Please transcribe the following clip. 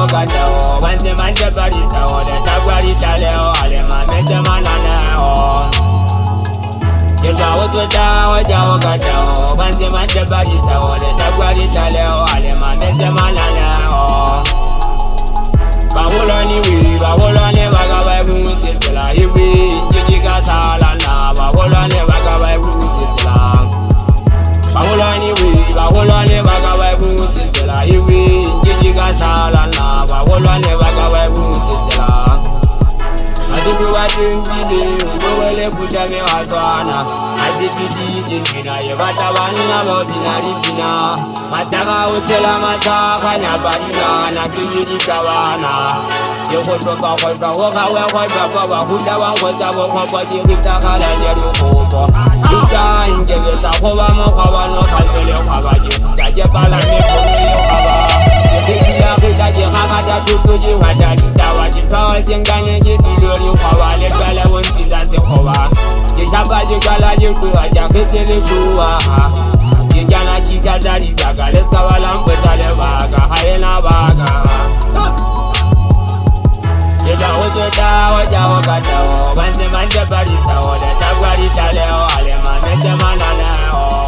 o gatao Banse manje parisa o de takwari tale o Alema mete manane o Jeta o tuta o ja o gatao Banse manje parisa o de takwari tale o Alema mete manane o Bawolani wi bawolani bagabai mutitila iwi Jijika salana bawolani bagabai mutitila Bawolani wi bawolani bagabai mutitila iwi Jijika salana bawolani bagabai mutitila Asiku wajimbili uwele kutame waswana Asipiti jimbina yebata wana babina ribina Mataka utela mataka nyabarina na kibiri kawana Yekotoka kwa waka waka baba huda wangota wako jikita kala jeri kubo Ita ingeveta koba mokawa no kalele kwa jikita pala ne kwa Jikita kita jikata tutuji wadarita wajipawa zingane jidilori kwa wale kala wontiza sekoba Jishaba jikala jikuwa jakitili kuwa Jijana jikazari baga leska wala mpezale baga hayena baga Jeta ochoda oja okata o Banse manje parisa o de takwari tale o Alema mete manane o